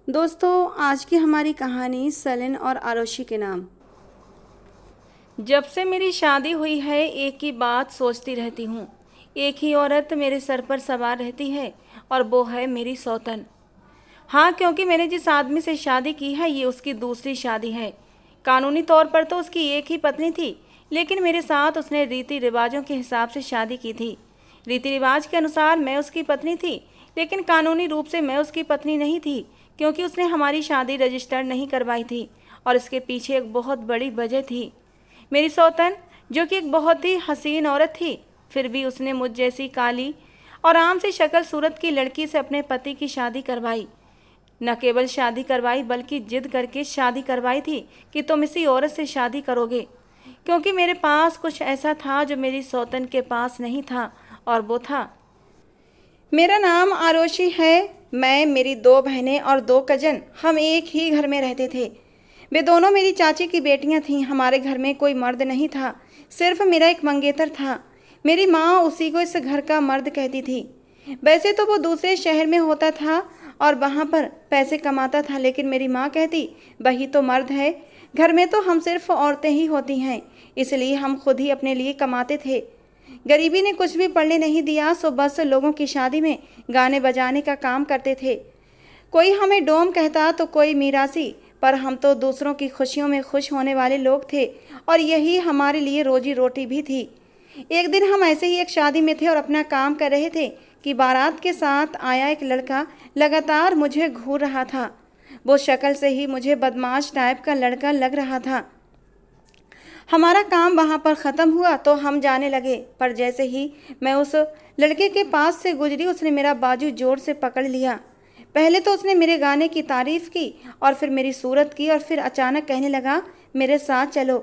दोस्तों, आज की हमारी कहानी सलिन और आरोशी के नाम। जब से मेरी शादी हुई है एक ही बात सोचती रहती हूँ। एक ही औरत मेरे सर पर सवार रहती है और वो है मेरी सौतन। हाँ, क्योंकि मैंने जिस आदमी से शादी की है ये उसकी दूसरी शादी है। कानूनी तौर पर तो उसकी एक ही पत्नी थी, लेकिन मेरे साथ उसने रीति रिवाजों के हिसाब से शादी की थी। रीति रिवाज के अनुसार मैं उसकी पत्नी थी, लेकिन कानूनी रूप से मैं उसकी पत्नी नहीं थी, क्योंकि उसने हमारी शादी रजिस्टर नहीं करवाई थी। और इसके पीछे एक बहुत बड़ी वजह थी। मेरी सौतन, जो कि एक बहुत ही हसीन औरत थी, फिर भी उसने मुझ जैसी काली और आम सी शक्ल सूरत की लड़की से अपने पति की शादी करवाई। न केवल शादी करवाई बल्कि जिद करके शादी करवाई थी कि तुम इसी औरत से शादी करोगे, क्योंकि मेरे पास कुछ ऐसा था जो मेरी सौतन के पास नहीं था, और वो था, मेरा नाम आरोशी है। मैं, मेरी 2 बहनें और 2 कजन हम एक ही घर में रहते थे। वे दोनों मेरी चाची की बेटियां थीं। हमारे घर में कोई मर्द नहीं था, सिर्फ मेरा एक मंगेतर था। मेरी माँ उसी को इस घर का मर्द कहती थी। वैसे तो वो दूसरे शहर में होता था और वहाँ पर पैसे कमाता था, लेकिन मेरी माँ कहती वही तो मर्द है, घर में तो हम सिर्फ औरतें ही होती हैं, इसलिए हम खुद ही अपने लिए कमाते थे। गरीबी ने कुछ भी पढ़ने नहीं दिया, सो बस लोगों की शादी में गाने बजाने का काम करते थे। कोई हमें डोम कहता तो कोई मीरासी, पर हम तो दूसरों की खुशियों में खुश होने वाले लोग थे, और यही हमारे लिए रोजी रोटी भी थी। एक दिन हम ऐसे ही एक शादी में थे और अपना काम कर रहे थे कि बारात के साथ आया एक लड़का लगातार मुझे घूर रहा था। वो शक्ल से ही मुझे बदमाश टाइप का लड़का लग रहा था। हमारा काम वहाँ पर ख़त्म हुआ तो हम जाने लगे, पर जैसे ही मैं उस लड़के के पास से गुजरी उसने मेरा बाजू जोर से पकड़ लिया। पहले तो उसने मेरे गाने की तारीफ़ की और फिर मेरी सूरत की, और फिर अचानक कहने लगा, मेरे साथ चलो।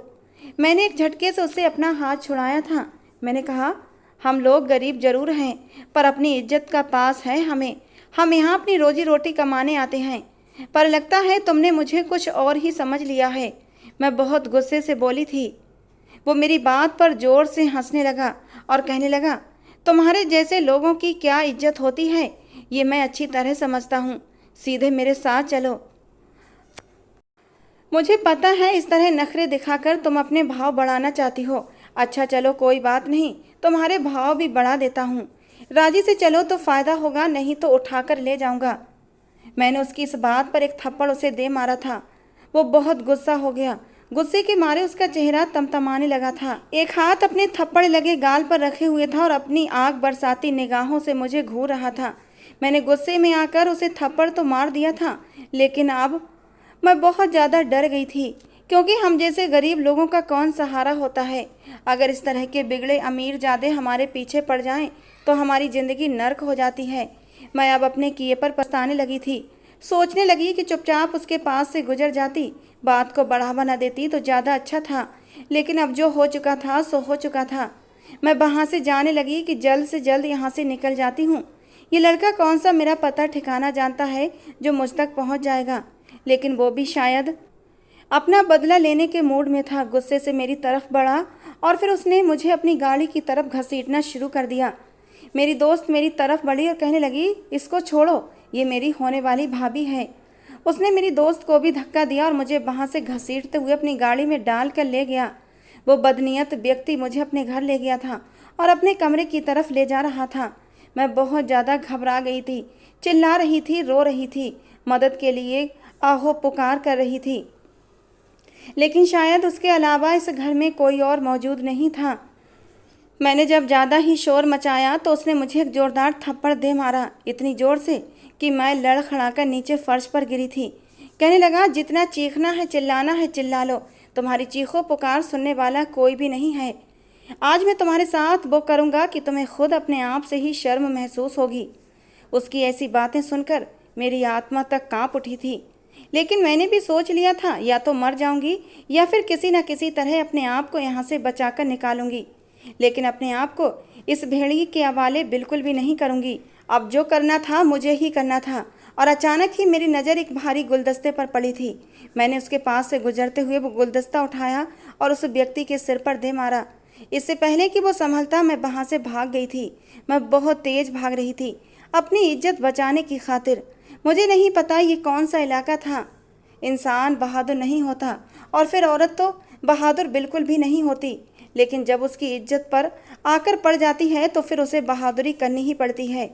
मैंने एक झटके से उससे अपना हाथ छुड़ाया था। मैंने कहा, हम लोग गरीब जरूर हैं, पर अपनी इज्जत का पास है हमें। हम यहाँ अपनी रोजी रोटी कमाने आते हैं, पर लगता है तुमने मुझे कुछ और ही समझ लिया है। मैं बहुत गुस्से से बोली थी। वो मेरी बात पर जोर से हंसने लगा और कहने लगा, तुम्हारे जैसे लोगों की क्या इज्जत होती है ये मैं अच्छी तरह समझता हूँ। सीधे मेरे साथ चलो। मुझे पता है इस तरह नखरे दिखाकर तुम अपने भाव बढ़ाना चाहती हो। अच्छा चलो, कोई बात नहीं, तुम्हारे भाव भी बढ़ा देता हूँ। राजी से चलो तो फ़ायदा होगा, नहीं तो उठाकर ले जाऊँगा। मैंने उसकी इस बात पर एक थप्पड़ उसे दे मारा था। वो बहुत गुस्सा हो गया। गुस्से के मारे उसका चेहरा तमतमाने लगा था। एक हाथ अपने थप्पड़ लगे गाल पर रखे हुए था और अपनी आग बरसाती निगाहों से मुझे घूर रहा था। मैंने गुस्से में आकर उसे थप्पड़ तो मार दिया था, लेकिन अब मैं बहुत ज़्यादा डर गई थी, क्योंकि हम जैसे गरीब लोगों का कौन सहारा होता है। अगर इस तरह के बिगड़े अमीर ज़्यादा हमारे पीछे पड़ जाएं तो हमारी ज़िंदगी नर्क हो जाती है। मैं अब अपने किए पर पछताने लगी थी। सोचने लगी कि चुपचाप उसके पास से गुजर जाती, बात को बढ़ावा न देती तो ज़्यादा अच्छा था। लेकिन अब जो हो चुका था सो हो चुका था। मैं वहाँ से जाने लगी कि जल्द से जल्द यहाँ से निकल जाती हूँ। ये लड़का कौन सा मेरा पता ठिकाना जानता है जो मुझ तक पहुँच जाएगा, लेकिन वो भी शायद अपना बदला लेने के मूड में था। गुस्से से मेरी तरफ बढ़ा और फिर उसने मुझे अपनी गाड़ी की तरफ घसीटना शुरू कर दिया। मेरी दोस्त मेरी तरफ बढ़ी और कहने लगी, इसको छोड़ो, ये मेरी होने वाली भाभी है। उसने मेरी दोस्त को भी धक्का दिया और मुझे वहाँ से घसीटते हुए अपनी गाड़ी में डाल कर ले गया। वो बदनीयत व्यक्ति मुझे अपने घर ले गया था और अपने कमरे की तरफ ले जा रहा था। मैं बहुत ज़्यादा घबरा गई थी, चिल्ला रही थी, रो रही थी, मदद के लिए आहो पुकार कर रही थी, लेकिन शायद उसके अलावा इस घर में कोई और मौजूद नहीं था। मैंने जब ज़्यादा ही शोर मचाया तो उसने मुझे एक जोरदार थप्पड़ दे मारा, इतनी ज़ोर से कि मैं लड़खड़ाकर नीचे फर्श पर गिरी थी। कहने लगा, जितना चीखना है चिल्लाना है चिल्ला लो, तुम्हारी चीखों पुकार सुनने वाला कोई भी नहीं है। आज मैं तुम्हारे साथ वो करूँगा कि तुम्हें खुद अपने आप से ही शर्म महसूस होगी। उसकी ऐसी बातें सुनकर मेरी आत्मा तक काँप उठी थी, लेकिन मैंने भी सोच लिया था या तो मर जाऊंगी या फिर किसी न किसी तरह अपने आप को यहाँ से बचाकर निकालूंगी, लेकिन अपने आप को इस भेड़िए के हवाले बिल्कुल भी नहीं करूंगी। अब जो करना था मुझे ही करना था। और अचानक ही मेरी नज़र एक भारी गुलदस्ते पर पड़ी थी। मैंने उसके पास से गुजरते हुए वो गुलदस्ता उठाया और उस व्यक्ति के सिर पर दे मारा। इससे पहले कि वो संभलता मैं वहाँ से भाग गई थी। मैं बहुत तेज भाग रही थी अपनी इज्जत बचाने की खातिर। मुझे नहीं पता ये कौन सा इलाका था। इंसान बहादुर नहीं होता और फिर औरत तो बहादुर बिल्कुल भी नहीं होती, लेकिन जब उसकी इज्जत पर आकर पड़ जाती है तो फिर उसे बहादुरी करनी ही पड़ती है।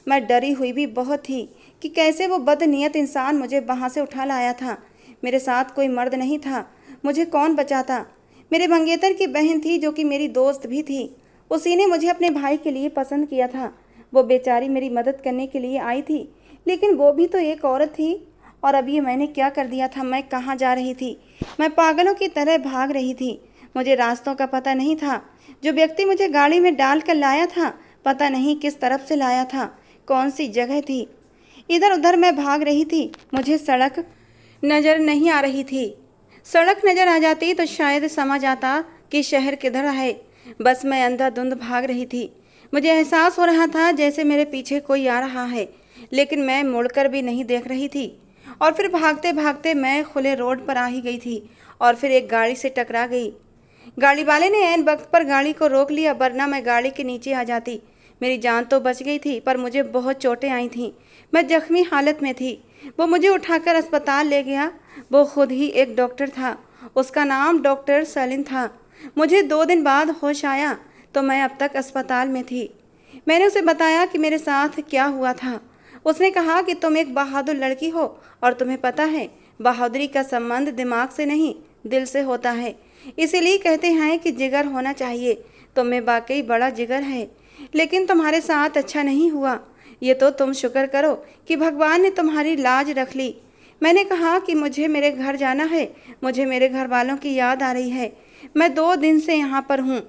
मैं डरी हुई भी बहुत थी कि कैसे वो बदनीयत इंसान मुझे वहाँ से उठा लाया था। मेरे साथ कोई मर्द नहीं था, मुझे कौन बचाता। मेरे मंगेतर की बहन थी जो कि मेरी दोस्त भी थी। उसी ने मुझे अपने भाई के लिए पसंद किया था। वो बेचारी मेरी मदद करने के लिए आई थी, लेकिन वो भी तो एक औरत थी। और अब ये मैंने क्या कर दिया था? मैं कहाँ जा रही थी? मैं पागलों की तरह भाग रही थी। मुझे रास्तों का पता नहीं था। जो व्यक्ति मुझे गाड़ी में डाल कर लाया था, पता नहीं किस तरफ से लाया था, कौन सी जगह थी। इधर उधर मैं भाग रही थी। मुझे सड़क नज़र नहीं आ रही थी। सड़क नज़र आ जाती तो शायद समझ आता कि शहर किधर है। बस मैं अंधाधुंध भाग रही थी। मुझे एहसास हो रहा था जैसे मेरे पीछे कोई आ रहा है, लेकिन मैं मुड़कर भी नहीं देख रही थी। और फिर भागते भागते मैं खुले रोड पर आ ही गई थी और फिर एक गाड़ी से टकरा गई। गाड़ी वाले ने ऐन वक्त पर गाड़ी को रोक लिया, वरना मैं गाड़ी के नीचे आ जाती। मेरी जान तो बच गई थी, पर मुझे बहुत चोटें आई थीं। मैं जख्मी हालत में थी। वो मुझे उठाकर अस्पताल ले गया। वो खुद ही एक डॉक्टर था। उसका नाम डॉक्टर सलीम था। मुझे 2 दिन बाद होश आया तो मैं अब तक अस्पताल में थी। मैंने उसे बताया कि मेरे साथ क्या हुआ था। उसने कहा कि तुम एक बहादुर लड़की हो और तुम्हें पता है बहादुरी का संबंध दिमाग से नहीं, दिल से होता है। इसीलिए कहते हैं कि जिगर होना चाहिए। तुम्हें वाकई बड़ा जिगर है, लेकिन तुम्हारे साथ अच्छा नहीं हुआ। ये तो तुम शुक्र करो कि भगवान ने तुम्हारी लाज रख ली। मैंने कहा कि मुझे मेरे घर जाना है। मुझे मेरे घर वालों की याद आ रही है। मैं 2 दिन से यहाँ पर हूँ।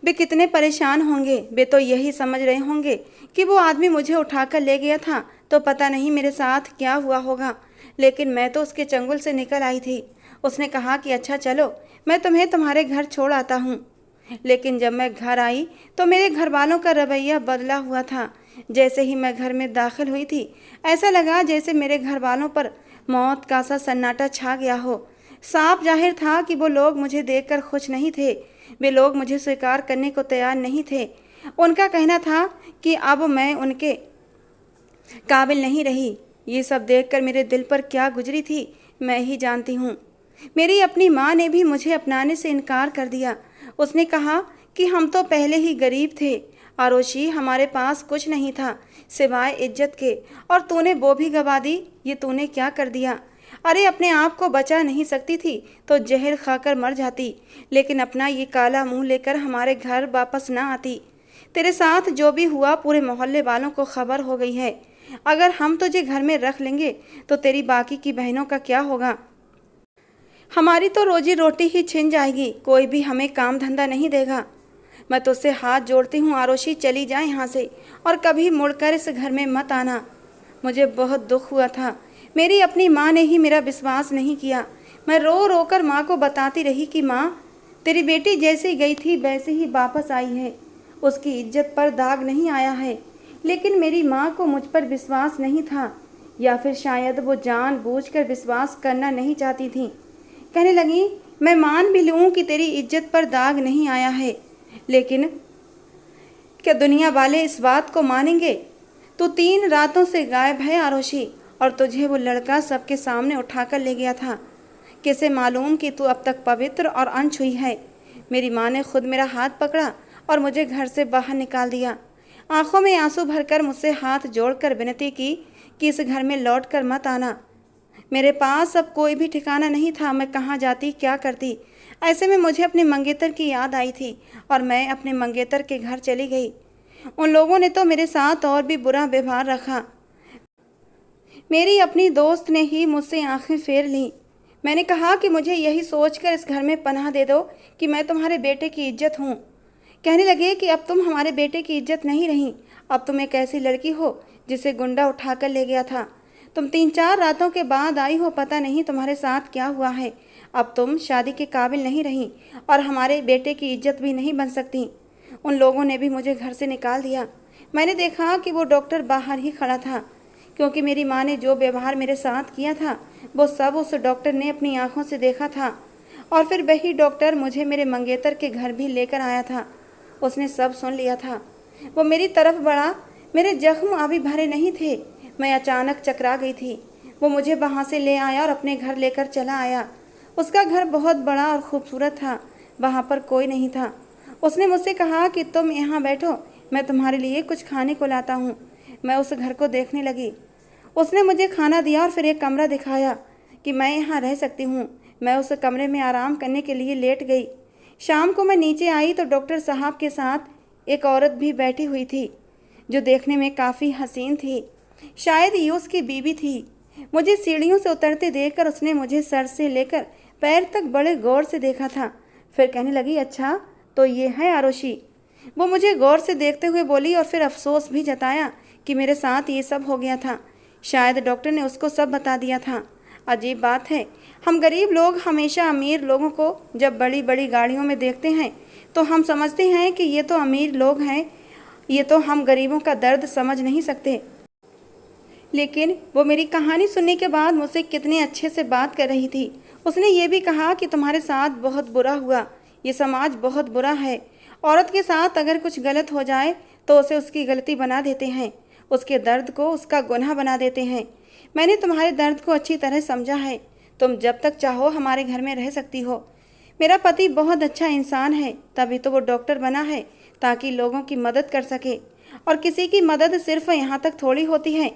वे कितने परेशान होंगे। वे तो यही समझ रहे होंगे कि वो आदमी मुझे उठाकर ले गया था तो पता नहीं मेरे साथ क्या हुआ होगा, लेकिन मैं तो उसके चंगुल से निकल आई थी। उसने कहा कि अच्छा चलो, मैं तुम्हें तुम्हारे घर छोड़ आता हूँ। लेकिन जब मैं घर आई तो मेरे घर वालों का रवैया बदला हुआ था। जैसे ही मैं घर में दाखिल हुई थी, ऐसा लगा जैसे मेरे घर वालों पर मौत का सा सन्नाटा छा गया हो। साफ जाहिर था कि वो लोग मुझे देखकर खुश नहीं थे। वे लोग मुझे स्वीकार करने को तैयार नहीं थे। उनका कहना था कि अब मैं उनके काबिल नहीं रही। ये सब देखकर मेरे दिल पर क्या गुजरी थी मैं ही जानती हूँ। मेरी अपनी माँ ने भी मुझे अपनाने से इनकार कर दिया। उसने कहा कि हम तो पहले ही गरीब थे आरोशी, हमारे पास कुछ नहीं था सिवाय इज्जत के, और तूने वो भी गवा दी। ये तूने क्या कर दिया? अरे अपने आप को बचा नहीं सकती थी तो जहर खाकर मर जाती, लेकिन अपना ये काला मुंह लेकर हमारे घर वापस ना आती। तेरे साथ जो भी हुआ पूरे मोहल्ले वालों को खबर हो गई है। अगर हम तुझे घर में रख लेंगे तो तेरी बाकी की बहनों का क्या होगा? हमारी तो रोजी रोटी ही छिन जाएगी। कोई भी हमें काम धंधा नहीं देगा। मैं तुझसे हाथ जोड़ती हूँ आरोशी, चली जाए यहाँ से और कभी मुड़कर इस घर में मत आना। मुझे बहुत दुख हुआ था। मेरी अपनी माँ ने ही मेरा विश्वास नहीं किया। मैं रो रो कर माँ को बताती रही कि माँ, तेरी बेटी जैसे गई थी वैसे ही वापस आई है। उसकी इज्जत पर दाग नहीं आया है। लेकिन मेरी माँ को मुझ पर विश्वास नहीं था, या फिर शायद वो जानबूझकर विश्वास करना नहीं चाहती थी। कहने लगी, मैं मान भी लूँ कि तेरी इज्जत पर दाग नहीं आया है, लेकिन क्या दुनिया वाले इस बात को मानेंगे? तू 3 रातों से गायब है आरोशी, और तुझे वो लड़का सबके सामने उठाकर ले गया था। कैसे मालूम कि तू अब तक पवित्र और अनछुई है? मेरी माँ ने खुद मेरा हाथ पकड़ा और मुझे घर से बाहर निकाल दिया। आंखों में आंसू भरकर मुझसे हाथ जोड़कर विनती की कि इस घर में लौट कर मत आना। मेरे पास अब कोई भी ठिकाना नहीं था। मैं कहाँ जाती, क्या करती? ऐसे में मुझे अपने मंगेतर की याद आई थी और मैं अपने मंगेतर के घर चली गई। उन लोगों ने तो मेरे साथ और भी बुरा व्यवहार रखा। मेरी अपनी दोस्त ने ही मुझसे आंखें फेर लीं। मैंने कहा कि मुझे यही सोचकर इस घर में पनाह दे दो कि मैं तुम्हारे बेटे की इज्जत हूँ। कहने लगे कि अब तुम हमारे बेटे की इज्जत नहीं रही। अब तुम एक ऐसी लड़की हो जिसे गुंडा उठाकर ले गया था। तुम 3-4 रातों के बाद आई हो, पता नहीं तुम्हारे साथ क्या हुआ है। अब तुम शादी के काबिल नहीं रही और हमारे बेटे की इज्जत भी नहीं बन सकती। उन लोगों ने भी मुझे घर से निकाल दिया। मैंने देखा कि वो डॉक्टर बाहर ही खड़ा था, क्योंकि मेरी माँ ने जो व्यवहार मेरे साथ किया था वो सब उस डॉक्टर ने अपनी आंखों से देखा था। और फिर वही डॉक्टर मुझे मेरे मंगेतर के घर भी लेकर आया था। उसने सब सुन लिया था। वो मेरी तरफ बढ़ा। मेरे जख्म अभी भरे नहीं थे। मैं अचानक चकरा गई थी। वो मुझे वहाँ से ले आया और अपने घर लेकर चला आया। उसका घर बहुत बड़ा और खूबसूरत था। वहाँ पर कोई नहीं था। उसने मुझसे कहा कि तुम यहाँ बैठो, मैं तुम्हारे लिए कुछ खाने को लाता हूँ। मैं उस घर को देखने लगी। उसने मुझे खाना दिया और फिर एक कमरा दिखाया कि मैं यहाँ रह सकती हूँ। मैं उस कमरे में आराम करने के लिए लेट गई। शाम को मैं नीचे आई तो डॉक्टर साहब के साथ एक औरत भी बैठी हुई थी, जो देखने में काफ़ी हसीन थी। शायद ये उसकी बीवी थी। मुझे सीढ़ियों से उतरते देखकर उसने मुझे सर से लेकर पैर तक बड़े गौर से देखा था। फिर कहने लगी, अच्छा तो ये है आरुषि। वो मुझे गौर से देखते हुए बोली और फिर अफसोस भी जताया कि मेरे साथ ये सब हो गया था। शायद डॉक्टर ने उसको सब बता दिया था। अजीब बात है, हम गरीब लोग हमेशा अमीर लोगों को जब बड़ी बड़ी गाड़ियों में देखते हैं तो हम समझते हैं कि ये तो अमीर लोग हैं, ये तो हम गरीबों का दर्द समझ नहीं सकते। लेकिन वो मेरी कहानी सुनने के बाद मुझसे कितने अच्छे से बात कर रही थी। उसने ये भी कहा कि तुम्हारे साथ बहुत बुरा हुआ, ये समाज बहुत बुरा है। औरत के साथ अगर कुछ गलत हो जाए तो उसे उसकी गलती बना देते हैं, उसके दर्द को उसका गुनाह बना देते हैं। मैंने तुम्हारे दर्द को अच्छी तरह समझा है। तुम जब तक चाहो हमारे घर में रह सकती हो। मेरा पति बहुत अच्छा इंसान है, तभी तो वो डॉक्टर बना है, ताकि लोगों की मदद कर सके। और किसी की मदद सिर्फ यहाँ तक थोड़ी होती है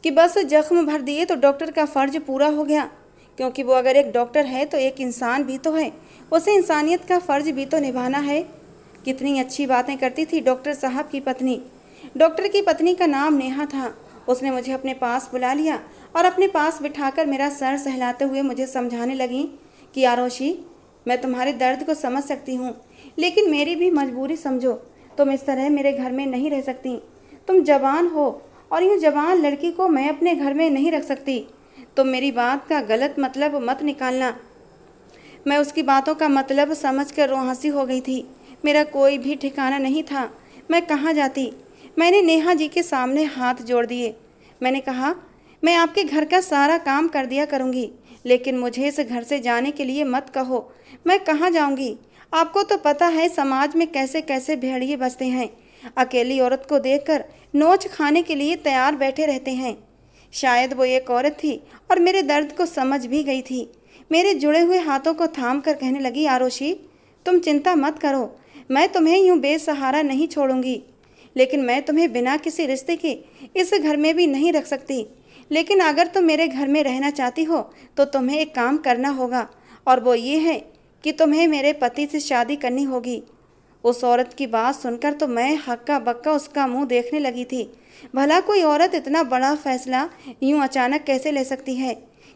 कि बस जख्म भर दिए तो डॉक्टर का फ़र्ज पूरा हो गया। क्योंकि वो अगर एक डॉक्टर है तो एक इंसान भी तो है, उसे इंसानियत का फ़र्ज भी तो निभाना है। कितनी अच्छी बातें करती थी डॉक्टर साहब की पत्नी। डॉक्टर की पत्नी का नाम नेहा था। उसने मुझे अपने पास बुला लिया और अपने पास बिठाकर मेरा सर सहलाते हुए मुझे समझाने लगी कि आरुषि, मैं तुम्हारे दर्द को समझ सकती हूँ, लेकिन मेरी भी मजबूरी समझो। तुम इस तरह मेरे घर में नहीं रह सकती। तुम जवान हो और यूँ जवान लड़की को मैं अपने घर में नहीं रख सकती। तुम मेरी बात का गलत मतलब मत निकालना। मैं उसकी बातों का मतलब समझकर रोहासी हो गई थी। मेरा कोई भी ठिकाना नहीं था। मैं कहाँ जाती? मैंने नेहा जी के सामने हाथ जोड़ दिए। मैंने कहा, मैं आपके घर का सारा काम कर दिया करूँगी, लेकिन मुझे इस घर से जाने के लिए मत कहो। मैं कहाँ जाऊँगी? आपको तो पता है समाज में कैसे कैसे भेड़िए बसते हैं। अकेली औरत को देखकर नोच खाने के लिए तैयार बैठे रहते हैं। शायद वो एक औरत थी और मेरे दर्द को समझ भी गई थी। मेरे जुड़े हुए हाथों को थाम कर कहने लगी, आरुषि, तुम चिंता मत करो, मैं तुम्हें यूँ बेसहारा नहीं छोड़ूंगी। लेकिन मैं तुम्हें बिना किसी रिश्ते के इस घर में भी नहीं रख सकती। लेकिन अगर तुम मेरे घर में रहना चाहती हो तो तुम्हें एक काम करना होगा, और वो ये है कि तुम्हें मेरे पति से शादी करनी होगी। उस औरत की बात सुनकर तो मैं हक्का बक्का उसका मुंह देखने लगी थी। भला कोई औरत इतना बड़ा फैसला यूं अचानक कैसे ले सकती है?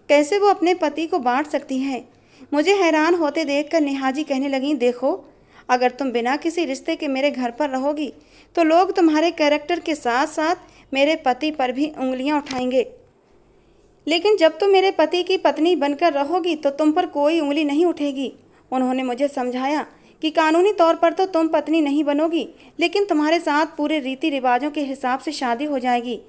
कैसे वो अपने पति को बांट सकती है? मुझे हैरान होते देखकर नेहा जी कहने लगी, देखो, अगर तुम बिना किसी रिश्ते के मेरे घर पर रहोगी तो लोग तुम्हारे कैरेक्टर के साथ साथ मेरे पति पर भी उंगलियां उठाएंगे। लेकिन जब तुम मेरे पति की पत्नी बनकर रहोगी तो तुम पर कोई उंगली नहीं उठेगी। उन्होंने मुझे समझाया कि कानूनी तौर पर तो तुम पत्नी नहीं बनोगी, लेकिन तुम्हारे साथ पूरे रीति रिवाजों के हिसाब से शादी हो जाएगी।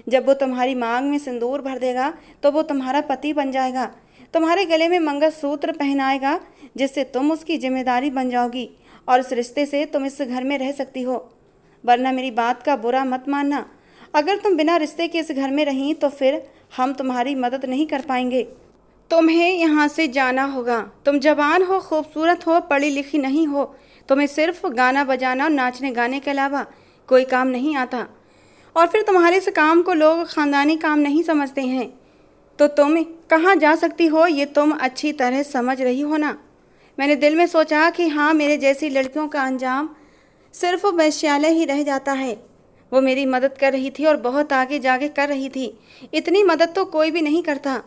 जब वो तुम्हारी मांग में सिंदूर भर देगा तो वो तुम्हारा पति बन जाएगा, तुम्हारे गले में मंगलसूत्र पहनाएगा, जिससे तुम उसकी जिम्मेदारी बन जाओगी और इस रिश्ते से तुम इस घर में रह सकती हो। वरना मेरी बात का बुरा मत मानना, अगर तुम बिना रिश्ते के इस घर में रहीं तो फिर हम तुम्हारी मदद नहीं कर पाएंगे। तुम्हें यहाँ से जाना होगा। तुम जवान हो, खूबसूरत हो, पढ़ी लिखी नहीं हो। तुम्हें सिर्फ गाना बजाना और नाचने गाने के अलावा कोई काम नहीं आता, और फिर तुम्हारे इस काम को लोग ख़ानदानी काम नहीं समझते हैं। तो तुम कहाँ जा सकती हो ये तुम अच्छी तरह समझ रही हो ना। मैंने दिल में सोचा कि हाँ, मेरे जैसी लड़कियों का अंजाम सिर्फ वेश्यालय ही रह जाता है। वो मेरी मदद कर रही थी और बहुत आगे जाके कर रही थी। इतनी मदद तो कोई भी नहीं करता।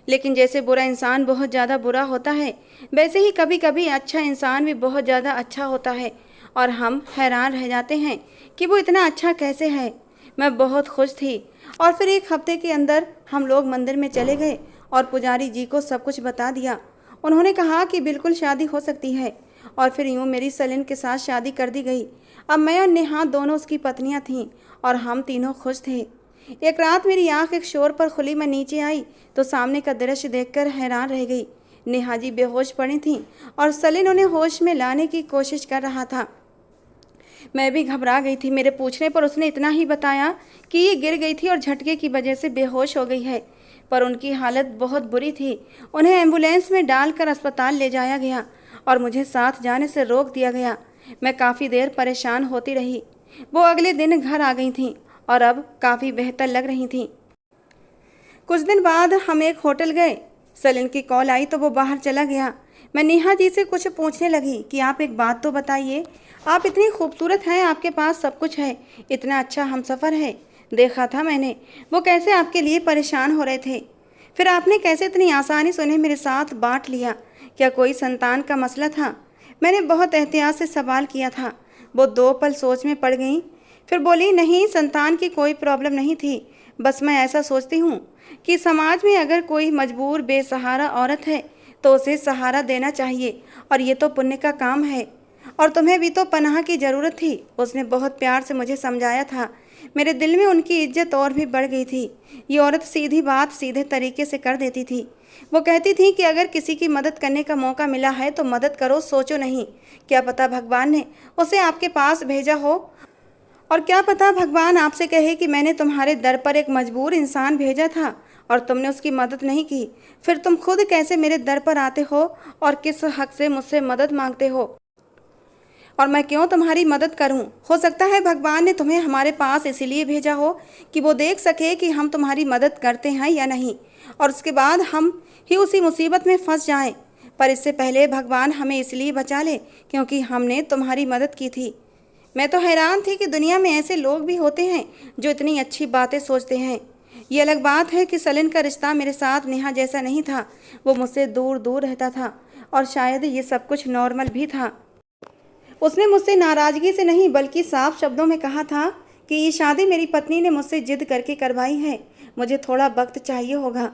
लेकिन जैसे बुरा इंसान बहुत ज़्यादा बुरा होता है, वैसे ही कभी कभी अच्छा इंसान भी बहुत ज़्यादा अच्छा होता है, और हम हैरान रह जाते हैं कि वो इतना अच्छा कैसे है। मैं बहुत खुश थी, और फिर एक हफ्ते के अंदर हम लोग मंदिर में चले गए और पुजारी जी को सब कुछ बता दिया। उन्होंने कहा कि बिल्कुल शादी हो सकती है, और फिर यूँ मेरी सलीन के साथ शादी कर दी गई। अब मैं और नेहा दोनों उसकी पत्नियां थीं और हम तीनों खुश थे। एक रात मेरी आंख एक शोर पर खुली। मैं नीचे आई तो सामने का दृश्य देखकर हैरान रह गई। नेहा जी बेहोश पड़ी थीं और सलीन उन्हें होश में लाने की कोशिश कर रहा था। मैं भी घबरा गई थी। मेरे पूछने पर उसने इतना ही बताया कि ये गिर गई थी और झटके की वजह से बेहोश हो गई है, पर उनकी हालत बहुत बुरी थी। उन्हें एम्बुलेंस में डालकर अस्पताल ले जाया गया और मुझे साथ जाने से रोक दिया गया। मैं काफ़ी देर परेशान होती रही। वो अगले दिन घर आ गई थीं और अब काफ़ी बेहतर लग रही थीं। कुछ दिन बाद हम एक होटल गए। सलीन की कॉल आई तो वो बाहर चला गया। मैं नेहा जी से कुछ पूछने लगी कि आप एक बात तो बताइए, आप इतनी खूबसूरत हैं, आपके पास सब कुछ है, इतना अच्छा हमसफ़र है, देखा था मैंने, वो कैसे आपके लिए परेशान हो रहे थे, फिर आपने कैसे इतनी आसानी से उन्हें मेरे साथ बांट लिया? क्या कोई संतान का मसला था? मैंने बहुत एहतियात से सवाल किया था। वो 2 पल सोच में पड़ गई, फिर बोली, नहीं, संतान की कोई प्रॉब्लम नहीं थी, बस मैं ऐसा सोचती हूँ कि समाज में अगर कोई मजबूर बेसहारा औरत है तो उसे सहारा देना चाहिए, और ये तो पुण्य का काम है, और तुम्हें भी तो पनाह की ज़रूरत थी। उसने बहुत प्यार से मुझे समझाया था। मेरे दिल में उनकी इज्जत और भी बढ़ गई थी। ये औरत सीधी बात सीधे तरीके से कर देती थी। वो कहती थी कि अगर किसी की मदद करने का मौका मिला है तो मदद करो, सोचो नहीं। क्या पता भगवान ने उसे आपके पास भेजा हो, और क्या पता भगवान आपसे कहे कि मैंने तुम्हारे दर पर एक मजबूर इंसान भेजा था और तुमने उसकी मदद नहीं की। फिर तुम खुद कैसे मेरे दर पर आते हो और किस हक से मुझसे मदद मांगते हो, और मैं क्यों तुम्हारी मदद करूं? हो सकता है भगवान ने तुम्हें हमारे पास इसीलिए भेजा हो कि वो देख सके कि हम तुम्हारी मदद करते हैं या नहीं, और उसके बाद हम ही उसी मुसीबत में फंस जाएं। पर इससे पहले भगवान हमें इसलिए बचा ले क्योंकि हमने तुम्हारी मदद की थी। मैं तो हैरान थी कि दुनिया में ऐसे लोग भी होते हैं जो इतनी अच्छी बातें सोचते हैं। ये अलग बात है कि सलीन का रिश्ता मेरे साथ नेहा जैसा नहीं था। वो मुझसे दूर दूर रहता था और शायद ये सब कुछ नॉर्मल भी था। उसने मुझसे नाराज़गी से नहीं बल्कि साफ शब्दों में कहा था कि ये शादी मेरी पत्नी ने मुझसे जिद करके करवाई है, मुझे थोड़ा वक्त चाहिए होगा।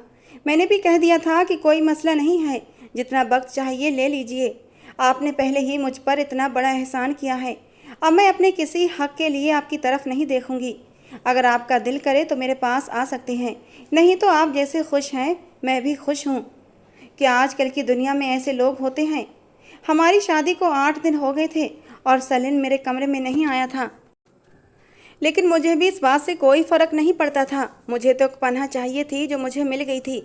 मैंने भी कह दिया था कि कोई मसला नहीं है, जितना वक्त चाहिए ले लीजिए। आपने पहले ही मुझ पर इतना बड़ा एहसान किया है, अब मैं अपने किसी हक के लिए आपकी तरफ नहीं देखूंगी। अगर आपका दिल करे तो मेरे पास आ सकते हैं, नहीं तो आप जैसे खुश हैं मैं भी खुश हूँ। क्या आजकल की दुनिया में ऐसे लोग होते हैं? हमारी शादी को 8 दिन हो गए थे और सलीन मेरे कमरे में नहीं आया था, लेकिन मुझे भी इस बात से कोई फ़र्क नहीं पड़ता था। मुझे तो पनाह चाहिए थी जो मुझे मिल गई थी।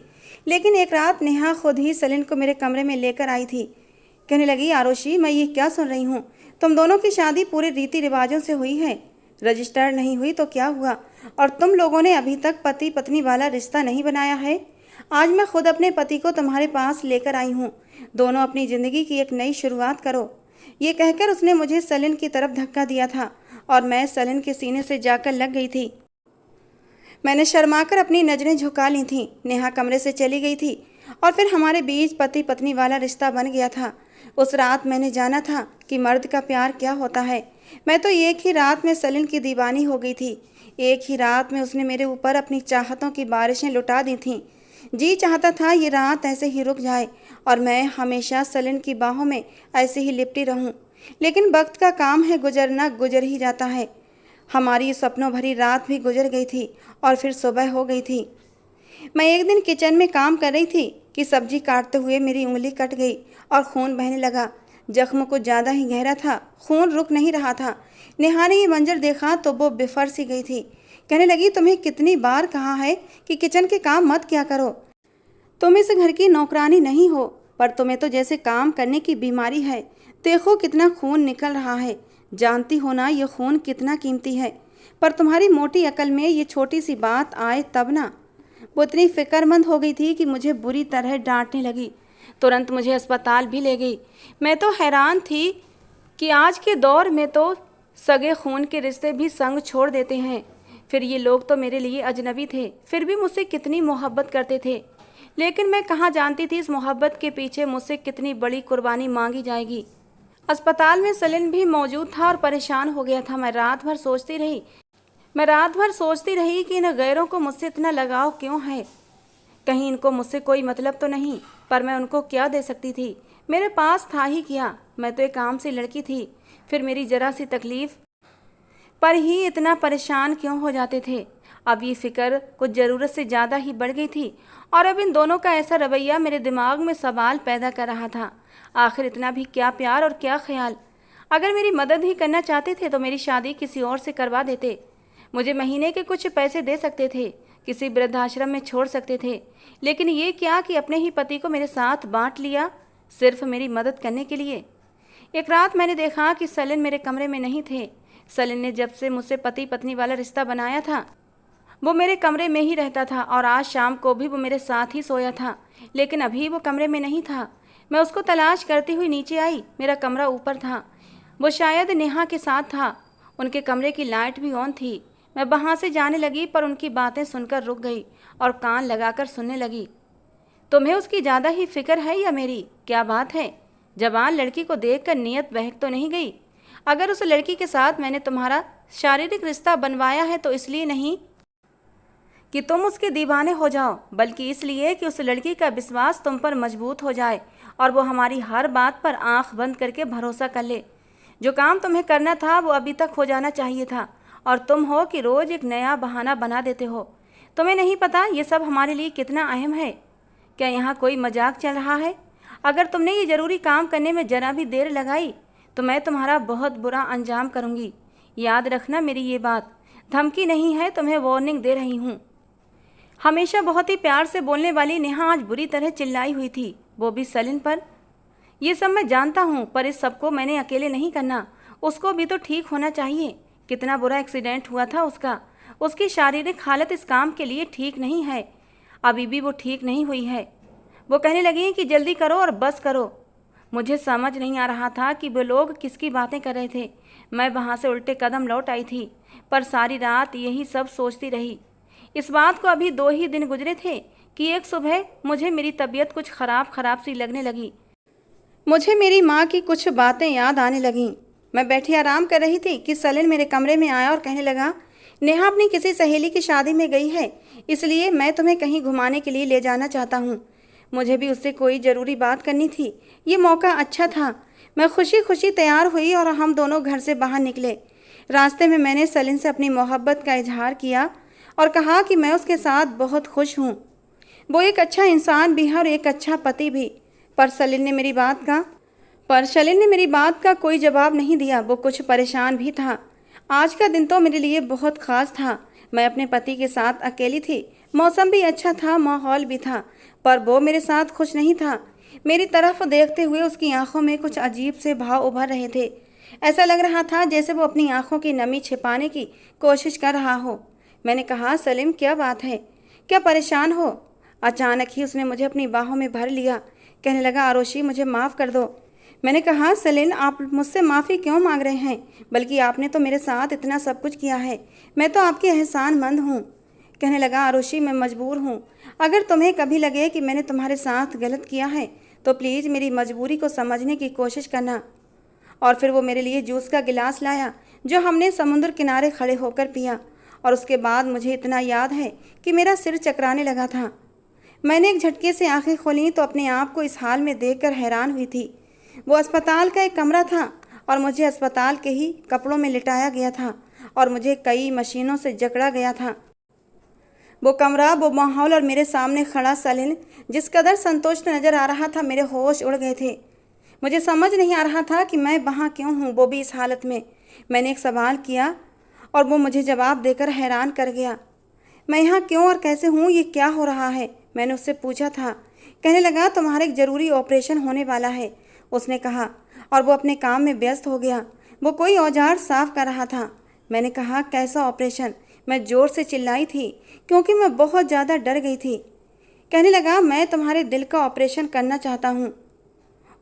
लेकिन एक रात नेहा खुद ही सलीन को मेरे कमरे में लेकर आई थी। कहने लगी, आरोशी, मैं ये क्या सुन रही हूँ? तुम दोनों की शादी पूरे रीति रिवाजों से हुई है, रजिस्टर नहीं हुई तो क्या हुआ? और तुम लोगों ने अभी तक पति पत्नी वाला रिश्ता नहीं बनाया है। आज मैं खुद अपने पति को तुम्हारे पास लेकर आई हूँ, दोनों अपनी ज़िंदगी की एक नई शुरुआत करो। ये कहकर उसने मुझे सलीन की तरफ धक्का दिया था और मैं सलीन के सीने से जाकर लग गई थी। मैंने शर्माकर अपनी नज़रें झुका ली थीं। नेहा कमरे से चली गई थी और फिर हमारे बीच पति पत्नी वाला रिश्ता बन गया था। उस रात मैंने जाना था कि मर्द का प्यार क्या होता है। मैं तो एक ही रात में सलीन की दीवानी हो गई थी। एक ही रात में उसने मेरे ऊपर अपनी चाहतों की बारिशें लुटा दी थीं। जी चाहता था ये रात ऐसे ही रुक जाए और मैं हमेशा सलीन की बाहों में ऐसे ही लिपटी रहूं। लेकिन वक्त का काम है, गुजरना गुजर ही जाता है। हमारी सपनों भरी रात भी गुजर गई थी और फिर सुबह हो गई थी। मैं एक दिन किचन में काम कर रही थी कि सब्जी काटते हुए मेरी उंगली कट गई और खून बहने लगा। जख्म कुछ ज़्यादा ही गहरा था, खून रुक नहीं रहा था। नेहा ने ये मंजर देखा तो वो बेफर सी गई थी। कहने लगी, तुम्हें कितनी बार कहा है कि किचन के काम मत किया करो। तुम इस घर की नौकरानी नहीं हो, पर तुम्हें तो जैसे काम करने की बीमारी है। देखो कितना खून निकल रहा है, जानती हो ना ये खून कितना कीमती है, पर तुम्हारी मोटी अकल में ये छोटी सी बात आए तब ना। वो इतनी फिक्रमंद हो गई थी कि मुझे बुरी तरह डांटने लगी। तुरंत मुझे अस्पताल भी ले गई। मैं तो हैरान थी कि आज के दौर में तो सगे खून के रिश्ते भी संग छोड़ देते हैं। फिर ये लोग तो मेरे लिए अजनबी थे, फिर भी मुझसे कितनी मोहब्बत करते थे। लेकिन मैं कहाँ जानती थी इस मोहब्बत के पीछे मुझसे कितनी बड़ी कुर्बानी मांगी जाएगी। अस्पताल में सलीन भी मौजूद था और परेशान हो गया था। मैं रात भर सोचती रही कि इन गैरों को मुझसे इतना लगाव क्यों है। कहीं इनको मुझसे कोई मतलब तो नहीं, पर मैं उनको क्या दे सकती थी? मेरे पास था ही क्या, मैं तो एक आम सी लड़की थी। फिर मेरी जरा सी तकलीफ पर ही इतना परेशान क्यों हो जाते थे? अब ये फिक्र कुछ ज़रूरत से ज़्यादा ही बढ़ गई थी और अब इन दोनों का ऐसा रवैया मेरे दिमाग में सवाल पैदा कर रहा था। आखिर इतना भी क्या प्यार और क्या ख्याल? अगर मेरी मदद ही करना चाहते थे तो मेरी शादी किसी और से करवा देते। मुझे महीने के कुछ पैसे दे सकते थे, किसी वृद्धाश्रम में छोड़ सकते थे, लेकिन ये क्या कि अपने ही पति को मेरे साथ बांट लिया, सिर्फ मेरी मदद करने के लिए। एक रात मैंने देखा कि सलिन मेरे कमरे में नहीं थे। सलिन ने जब से मुझसे पति पत्नी वाला रिश्ता बनाया था वो मेरे कमरे में ही रहता था, और आज शाम को भी वो मेरे साथ ही सोया था, लेकिन अभी वो कमरे में नहीं था। मैं उसको तलाश करती हुई नीचे आई। मेरा कमरा ऊपर था, वो शायद नेहा के साथ था। उनके कमरे की लाइट भी ऑन थी। मैं वहाँ से जाने लगी पर उनकी बातें सुनकर रुक गई और कान लगाकर सुनने लगी। तुम्हें उसकी ज़्यादा ही फिक्र है या मेरी? क्या बात है? जवान लड़की को देखकर नीयत बहक तो नहीं गई? अगर उस लड़की के साथ मैंने तुम्हारा शारीरिक रिश्ता बनवाया है तो इसलिए नहीं कि तुम उसके दीवाने हो जाओ, बल्कि इसलिए कि उस लड़की का विश्वास तुम पर मजबूत हो जाए और वो हमारी हर बात पर आंख बंद करके भरोसा कर ले। जो काम तुम्हें करना था वो अभी तक हो जाना चाहिए था, और तुम हो कि रोज़ एक नया बहाना बना देते हो। तुम्हें नहीं पता ये सब हमारे लिए कितना अहम है। क्या यहाँ कोई मजाक चल रहा है? अगर तुमने ये ज़रूरी काम करने में ज़रा भी देर लगाई तो मैं तुम्हारा बहुत बुरा अंजाम करूँगी। याद रखना मेरी ये बात, धमकी नहीं है, तुम्हें वार्निंग दे रही हूँ। हमेशा बहुत ही प्यार से बोलने वाली नेहा आज बुरी तरह चिल्लाई हुई थी, वो भी सलिन पर। ये सब मैं जानता हूँ, पर इस सबको मैंने अकेले नहीं करना, उसको भी तो ठीक होना चाहिए। कितना बुरा एक्सीडेंट हुआ था उसका। उसकी शारीरिक हालत इस काम के लिए ठीक नहीं है, अभी भी वो ठीक नहीं हुई है। वो कहने लगी कि जल्दी करो और बस करो। मुझे समझ नहीं आ रहा था कि वो लोग किसकी बातें कर रहे थे। मैं वहाँ से उल्टे कदम लौट आई थी, पर सारी रात यही सब सोचती रही। इस बात को अभी 2 ही दिन गुजरे थे कि एक सुबह मुझे मेरी तबीयत कुछ खराब सी लगने लगी। मुझे मेरी माँ की कुछ बातें याद आने लगीं। मैं बैठी आराम कर रही थी कि सलिन मेरे कमरे में आया और कहने लगा, नेहा अपनी किसी सहेली की शादी में गई है, इसलिए मैं तुम्हें कहीं घुमाने के लिए ले जाना चाहता हूँ। मुझे भी उससे कोई ज़रूरी बात करनी थी। ये मौका अच्छा था। मैं खुशी खुशी तैयार हुई और हम दोनों घर से बाहर निकले। रास्ते में मैंने सलिन से अपनी मोहब्बत का इजहार किया और कहा कि मैं उसके साथ बहुत खुश हूँ। वो एक अच्छा इंसान भी है और एक अच्छा पति भी। पर सलिन ने मेरी बात का कोई जवाब नहीं दिया। वो कुछ परेशान भी था। आज का दिन तो मेरे लिए बहुत ख़ास था। मैं अपने पति के साथ अकेली थी। मौसम भी अच्छा था, माहौल भी था, पर वो मेरे साथ खुश नहीं था। मेरी तरफ देखते हुए उसकी आंखों में कुछ अजीब से भाव उभर रहे थे। ऐसा लग रहा था जैसे वो अपनी आंखों की नमी छिपाने की कोशिश कर रहा हो। मैंने कहा, सलीम क्या बात है, क्या परेशान हो? अचानक ही उसने मुझे अपनी बाहों में भर लिया। कहने लगा, आरोशी मुझे माफ़ कर दो। मैंने कहा, सलीम आप मुझसे माफ़ी क्यों मांग रहे हैं? बल्कि आपने तो मेरे साथ इतना सब कुछ किया है, मैं तो आपकी एहसानमंद हूँ। कहने लगा, आरोशी मैं मजबूर हूँ। अगर तुम्हें कभी लगे कि मैंने तुम्हारे साथ गलत किया है तो प्लीज़ मेरी मजबूरी को समझने की कोशिश करना। और फिर वो मेरे लिए जूस का गिलास लाया जो हमने समुद्र किनारे खड़े होकर पिया। और उसके बाद मुझे इतना याद है कि मेरा सिर चकराने लगा था। मैंने एक झटके से आंखें खोलीं तो अपने आप को इस हाल में देखकर हैरान हुई थी। वो अस्पताल का एक कमरा था और मुझे अस्पताल के ही कपड़ों में लिटाया गया था और मुझे कई मशीनों से जकड़ा गया था। वो कमरा, वो माहौल और मेरे सामने खड़ा सलिन जिस कदर संतुष्ट नज़र आ रहा था, मेरे होश उड़ गए थे। मुझे समझ नहीं आ रहा था कि मैं वहाँ क्यों हूँ, वो भी इस हालत में। मैंने एक सवाल किया और वो मुझे जवाब देकर हैरान कर गया। मैं यहाँ क्यों और कैसे हूँ, ये क्या हो रहा है? मैंने उससे पूछा था। कहने लगा, तुम्हारा एक ज़रूरी ऑपरेशन होने वाला है, उसने कहा, और वो अपने काम में व्यस्त हो गया। वो कोई औजार साफ कर रहा था। मैंने कहा, कैसा ऑपरेशन? मैं ज़ोर से चिल्लाई थी क्योंकि मैं बहुत ज़्यादा डर गई थी। कहने लगा, मैं तुम्हारे दिल का ऑपरेशन करना चाहता हूँ,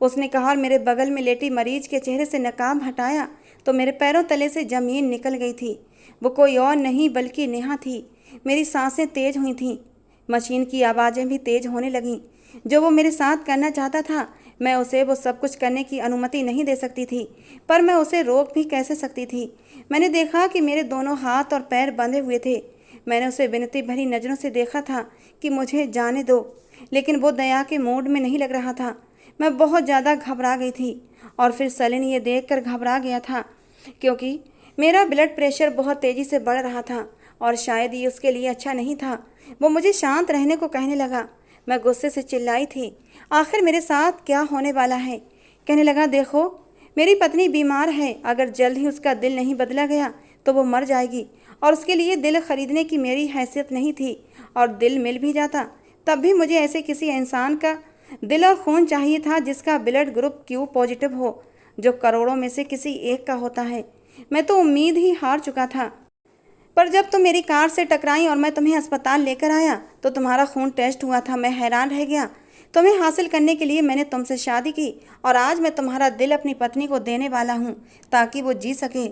उसने कहा, और मेरे बगल में लेटी मरीज के चेहरे से नकाब हटाया तो मेरे पैरों तले से ज़मीन निकल गई थी। वो कोई और नहीं बल्कि नेहा थी। मेरी सांसें तेज हुई थीं, मशीन की आवाज़ें भी तेज होने लगीं। जो वो मेरे साथ करना चाहता था, मैं उसे वो सब कुछ करने की अनुमति नहीं दे सकती थी, पर मैं उसे रोक भी कैसे सकती थी? मैंने देखा कि मेरे दोनों हाथ और पैर बंधे हुए थे। मैंने उसे विनती भरी नज़रों से देखा था कि मुझे जाने दो, लेकिन वो दया के मूड में नहीं लग रहा था। मैं बहुत ज़्यादा घबरा गई थी और फिर सलिन ये देखकर घबरा गया था क्योंकि मेरा ब्लड प्रेशर बहुत तेज़ी से बढ़ रहा था और शायद ये उसके लिए अच्छा नहीं था। वो मुझे शांत रहने को कहने लगा। मैं गुस्से से चिल्लाई थी, आखिर मेरे साथ क्या होने वाला है? कहने लगा, देखो मेरी पत्नी बीमार है, अगर जल्द ही उसका दिल नहीं बदला गया तो वो मर जाएगी और उसके लिए दिल खरीदने की मेरी हैसियत नहीं थी। और दिल मिल भी जाता तब भी मुझे ऐसे किसी इंसान का दिल और खून चाहिए था जिसका ब्लड ग्रुप क्यू पॉजिटिव हो, जो करोड़ों में से किसी एक का होता है। मैं तो उम्मीद ही हार चुका था। पर जब तुम मेरी कार से टकराई और मैं तुम्हें अस्पताल लेकर आया तो तुम्हारा खून टेस्ट हुआ था। मैं हैरान रह गया। तुम्हें हासिल करने के लिए मैंने तुमसे शादी की और आज मैं तुम्हारा दिल अपनी पत्नी को देने वाला हूँ ताकि वो जी सके।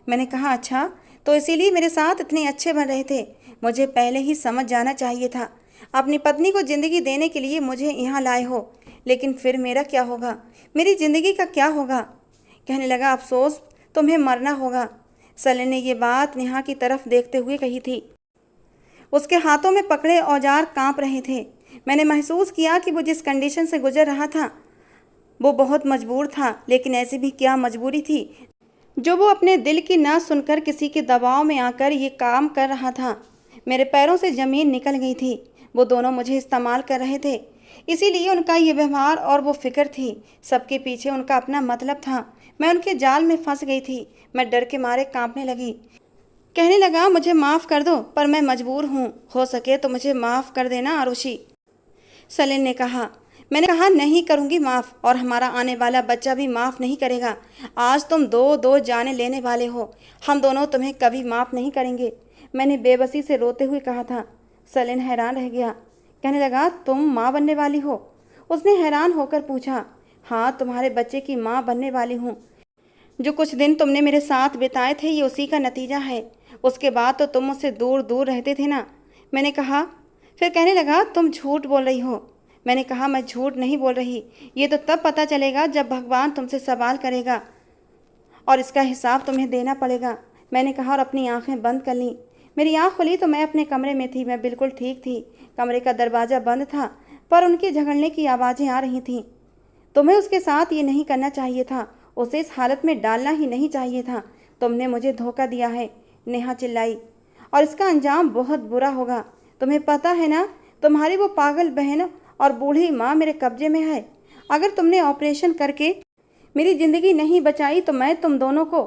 मैंने कहा, अच्छा, तो इसीलिए मेरे साथ इतने अच्छे बन रहे थे। मुझे पहले ही समझ जाना चाहिए था। अपनी पत्नी को ज़िंदगी देने के लिए मुझे यहाँ लाए हो, लेकिन फिर मेरा क्या होगा? मेरी ज़िंदगी का क्या होगा? कहने लगा, अफसोस, तुम्हें मरना होगा। सलीम ने ये बात नेहा की तरफ देखते हुए कही थी। उसके हाथों में पकड़े औजार कांप रहे थे। मैंने महसूस किया कि वो जिस कंडीशन से गुजर रहा था वो बहुत मजबूर था, लेकिन ऐसी भी क्या मजबूरी थी जो वो अपने दिल की ना सुनकर किसी के दबाव में आकर ये काम कर रहा था। मेरे पैरों से ज़मीन निकल गई थी। वो दोनों मुझे इस्तेमाल कर रहे थे, इसीलिए उनका ये व्यवहार और वो फिक्र थी। सबके पीछे उनका अपना मतलब था। मैं उनके जाल में फंस गई थी। मैं डर के मारे कांपने लगी। कहने लगा, मुझे माफ़ कर दो, पर मैं मजबूर हूँ। हो सके तो मुझे माफ़ कर देना आरुषि। सलीम ने कहा। मैंने कहा, नहीं करूँगी माफ़, और हमारा आने वाला बच्चा भी माफ़ नहीं करेगा। आज तुम दो दो जाने लेने वाले हो। हम दोनों तुम्हें कभी माफ़ नहीं करेंगे। मैंने बेबसी से रोते हुए कहा था। सलीम हैरान रह गया। कहने लगा, तुम माँ बनने वाली हो? उसने हैरान होकर पूछा। हाँ, तुम्हारे बच्चे की माँ बनने वाली हूँ। जो कुछ दिन तुमने मेरे साथ बिताए थे ये उसी का नतीजा है। उसके बाद तो तुम मुझसे दूर दूर रहते थे ना। मैंने कहा। फिर कहने लगा, तुम झूठ बोल रही हो। मैंने कहा, मैं झूठ नहीं बोल रही। ये तो तब पता चलेगा जब भगवान तुमसे सवाल करेगा और इसका हिसाब तुम्हें देना पड़ेगा। मैंने कहा और अपनी आंखें बंद कर लीं। मेरी आंख खुली तो मैं अपने कमरे में थी। मैं बिल्कुल ठीक थी। कमरे का दरवाज़ा बंद था, पर उनके झगड़ने की आवाज़ें आ रही थीं। तुम्हें उसके साथ ये नहीं करना चाहिए था। उसे इस हालत में डालना ही नहीं चाहिए था। तुमने मुझे धोखा दिया है, नेहा चिल्लाई, और इसका अंजाम बहुत बुरा होगा। तुम्हें पता है ना, तुम्हारी वो पागल बहन और बूढ़ी माँ मेरे कब्जे में है। अगर तुमने ऑपरेशन करके मेरी ज़िंदगी नहीं बचाई तो मैं तुम दोनों को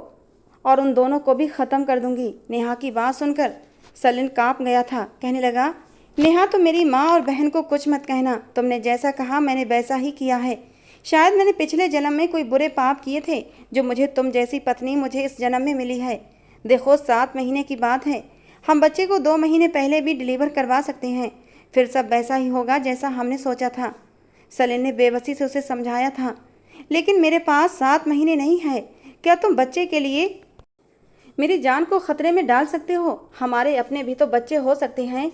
और उन दोनों को भी ख़त्म कर दूंगी। नेहा की बात सुनकर सलीम कांप गया था। कहने लगा, नेहा, तो मेरी माँ और बहन को कुछ मत कहना। तुमने जैसा कहा मैंने वैसा ही किया है। शायद मैंने पिछले जन्म में कोई बुरे पाप किए थे जो मुझे तुम जैसी पत्नी मुझे इस जन्म में मिली है। देखो, 7 महीने की बात है। हम बच्चे को 2 महीने पहले भी डिलीवर करवा सकते हैं। फिर सब वैसा ही होगा जैसा हमने सोचा था। सलीम ने बेबसी से उसे समझाया था। लेकिन मेरे पास 7 महीने नहीं है। क्या तुम बच्चे के लिए मेरी जान को खतरे में डाल सकते हो? हमारे अपने भी तो बच्चे हो सकते हैं।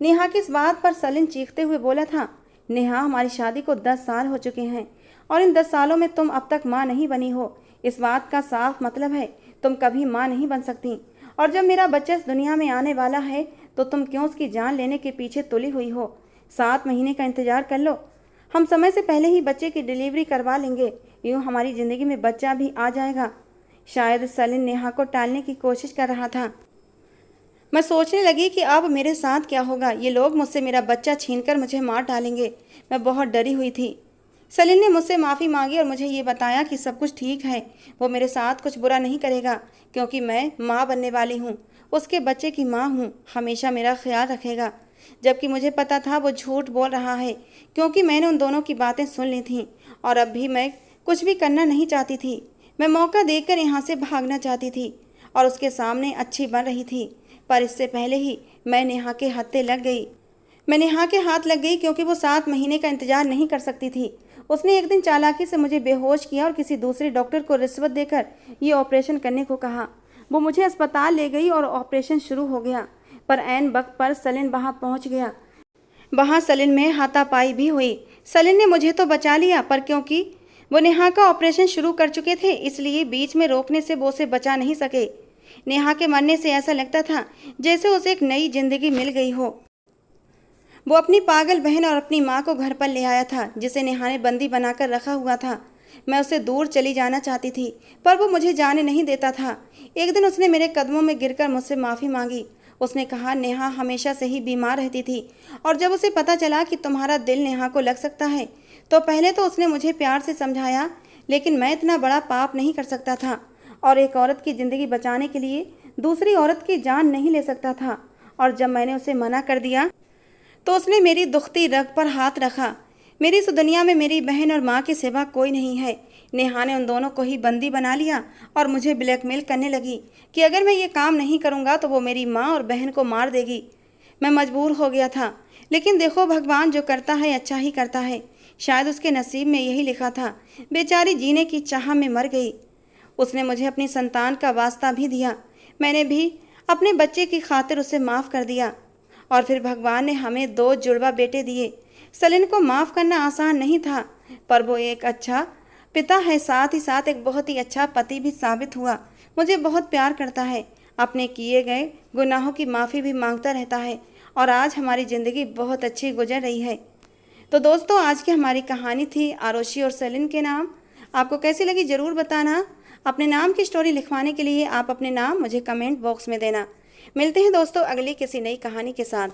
नेहा की इस बात पर सलीम चीखते हुए बोला था। नेहा, हमारी शादी को 10 साल हो चुके हैं और इन 10 सालों में तुम अब तक माँ नहीं बनी हो। इस बात का साफ मतलब है तुम कभी माँ नहीं बन सकती। और जब मेरा बच्चा इस दुनिया में आने वाला है तो तुम क्यों उसकी जान लेने के पीछे तुली हुई हो? 7 महीने का इंतजार कर लो। हम समय से पहले ही बच्चे की डिलीवरी करवा लेंगे। यूँ हमारी ज़िंदगी में बच्चा भी आ जाएगा। शायद सलीम नेहा को टालने की कोशिश कर रहा था। मैं सोचने लगी कि अब मेरे साथ क्या होगा। ये लोग मुझसे मेरा बच्चा छीनकर मुझे मार डालेंगे। मैं बहुत डरी हुई थी। सलीम ने मुझसे माफ़ी मांगी और मुझे ये बताया कि सब कुछ ठीक है। वो मेरे साथ कुछ बुरा नहीं करेगा क्योंकि मैं माँ बनने वाली हूँ। उसके बच्चे की माँ हूँ। हमेशा मेरा ख्याल रखेगा। जबकि मुझे पता था वो झूठ बोल रहा है क्योंकि मैंने उन दोनों की बातें सुन ली थीं और अब भी मैं कुछ भी करना नहीं चाहती थी। मैं मौका देकर यहाँ से भागना चाहती थी और उसके सामने अच्छी बन रही थी। पर इससे पहले ही मैं नेहा के हाथे लग गई। मैं नेहा के हाथ लग गई क्योंकि वो 7 महीने का इंतजार नहीं कर सकती थी। उसने एक दिन चालाकी से मुझे बेहोश किया और किसी दूसरे डॉक्टर को रिश्वत देकर ये ऑपरेशन करने को कहा। वो मुझे अस्पताल ले गई और ऑपरेशन शुरू हो गया। पर ऐन वक्त पर सलीम वहाँ पहुँच गया। वहाँ सलीम में हाथापाई भी हुई। सलीम ने मुझे तो बचा लिया, पर क्योंकि वो नेहा का ऑपरेशन शुरू कर चुके थे इसलिए बीच में रोकने से वो उसे बचा नहीं सके। नेहा के मरने से ऐसा लगता था जैसे उसे एक नई जिंदगी मिल गई हो। वो अपनी पागल बहन और अपनी माँ को घर पर ले आया था जिसे नेहा ने बंदी बनाकर रखा हुआ था। मैं उससे दूर चली जाना चाहती थी पर वो मुझे जाने नहीं देता था। एक दिन उसने मेरे कदमों में गिरकर मुझसे माफ़ी मांगी। उसने कहा, नेहा हमेशा से ही बीमार रहती थी और जब उसे पता चला कि तुम्हारा दिल नेहा को लग सकता है तो पहले तो उसने मुझे प्यार से समझाया, लेकिन मैं इतना बड़ा पाप नहीं कर सकता था और एक औरत की ज़िंदगी बचाने के लिए दूसरी औरत की जान नहीं ले सकता था। और जब मैंने उसे मना कर दिया तो उसने मेरी दुखती रग पर हाथ रखा। मेरी इस दुनिया में मेरी बहन और माँ के सिवा कोई नहीं है। नेहा ने उन दोनों को ही बंदी बना लिया और मुझे ब्लैकमेल करने लगी कि अगर मैं ये काम नहीं करूँगा तो वो मेरी माँ और बहन को मार देगी। मैं मजबूर हो गया था, लेकिन देखो भगवान जो करता है अच्छा ही करता है। शायद उसके नसीब में यही लिखा था। बेचारी जीने की चाह में मर गई। उसने मुझे अपनी संतान का वास्ता भी दिया। मैंने भी अपने बच्चे की खातिर उसे माफ़ कर दिया और फिर भगवान ने हमें 2 जुड़वा बेटे दिए। सलीन को माफ़ करना आसान नहीं था, पर वो एक अच्छा पिता है, साथ ही साथ एक बहुत ही अच्छा पति भी साबित हुआ। मुझे बहुत प्यार करता है, अपने किए गए गुनाहों की माफ़ी भी मांगता रहता है और आज हमारी ज़िंदगी बहुत अच्छी गुजर रही है। तो दोस्तों, आज की हमारी कहानी थी आरोशी और सलीन के नाम। आपको कैसी लगी ज़रूर बताना। अपने नाम की स्टोरी लिखवाने के लिए आप अपने नाम मुझे कमेंट बॉक्स में देना। मिलते हैं दोस्तों अगली किसी नई कहानी के साथ।